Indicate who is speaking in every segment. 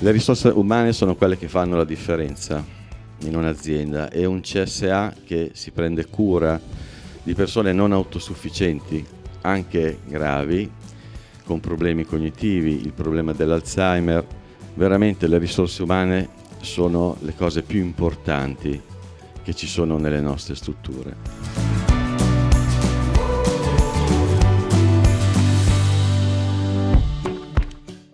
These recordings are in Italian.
Speaker 1: Le risorse umane sono quelle che fanno la differenza in un'azienda e un CSA che si prende cura di persone non autosufficienti, anche gravi, con problemi cognitivi, il problema dell'Alzheimer. Veramente le risorse umane sono le cose più importanti che ci sono nelle nostre strutture.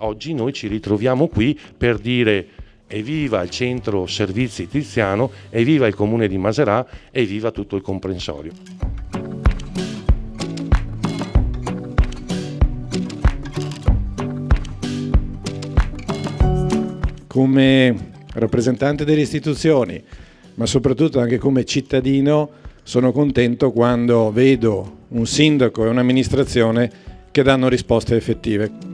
Speaker 2: Oggi noi ci ritroviamo qui per dire evviva il centro servizi Tiziano, evviva il comune di Maserà, evviva tutto il comprensorio.
Speaker 3: Come rappresentante delle istituzioni, ma soprattutto anche come cittadino, sono contento quando vedo un sindaco e un'amministrazione che danno risposte effettive.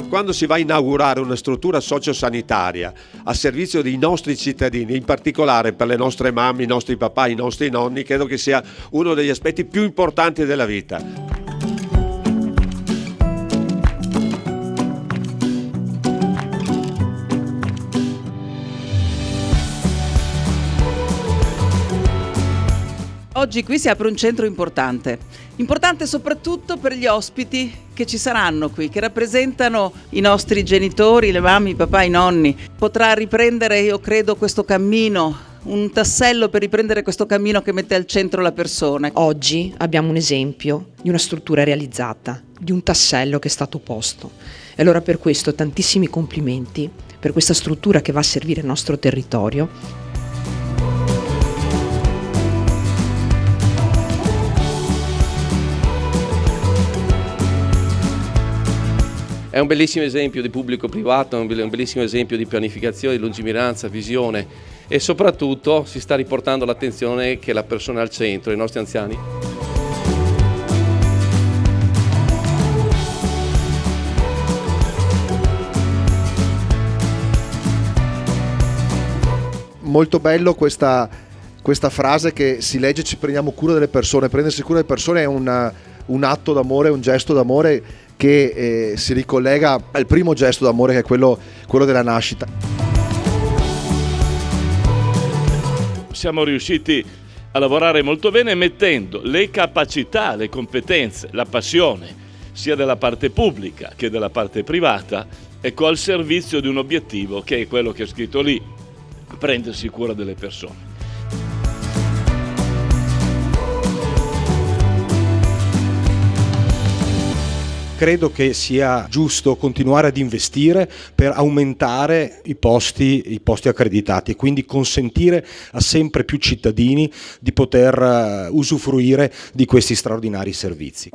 Speaker 4: Quando si va a inaugurare una struttura sociosanitaria a servizio dei nostri cittadini, in particolare per le nostre mamme, i nostri papà, i nostri nonni, credo che sia uno degli aspetti più importanti della vita.
Speaker 5: Oggi qui si apre un centro importante soprattutto per gli ospiti che ci saranno qui, che rappresentano i nostri genitori, le mamme, i papà, i nonni. Potrà riprendere, io credo, questo cammino, un tassello per riprendere questo cammino che mette al centro la persona.
Speaker 6: Oggi abbiamo un esempio di una struttura realizzata, di un tassello che è stato posto. E allora per questo tantissimi complimenti per questa struttura che va a servire il nostro territorio.
Speaker 7: È un bellissimo esempio di pubblico-privato, un bellissimo esempio di pianificazione, di lungimiranza, visione e soprattutto si sta riportando l'attenzione che la persona è al centro, i nostri anziani.
Speaker 8: Molto bello questa frase che si legge: ci prendiamo cura delle persone. Prendersi cura delle persone è un atto d'amore, un gesto d'amore che si ricollega al primo gesto d'amore, che è quello della nascita.
Speaker 9: Siamo riusciti a lavorare molto bene mettendo le capacità, le competenze, la passione sia della parte pubblica che della parte privata, ecco, al servizio di un obiettivo che è quello che è scritto lì: prendersi cura delle persone.
Speaker 10: Credo che sia giusto continuare ad investire per aumentare i posti accreditati e quindi consentire a sempre più cittadini di poter usufruire di questi straordinari servizi.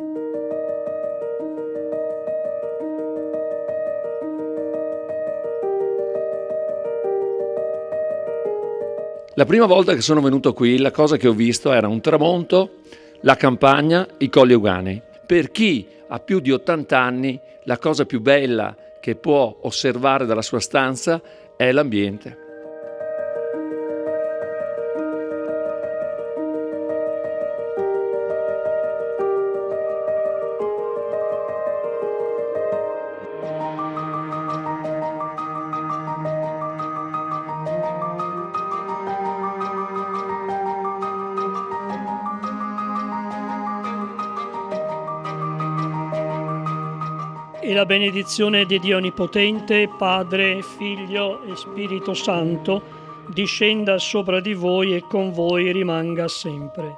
Speaker 11: La prima volta che sono venuto qui, la cosa che ho visto era un tramonto, la campagna, i Colli Euganei. Per chi ha più di 80 anni, la cosa più bella che può osservare dalla sua stanza è l'ambiente.
Speaker 12: E la benedizione di Dio Onnipotente, Padre, Figlio e Spirito Santo, discenda sopra di voi e con voi rimanga sempre.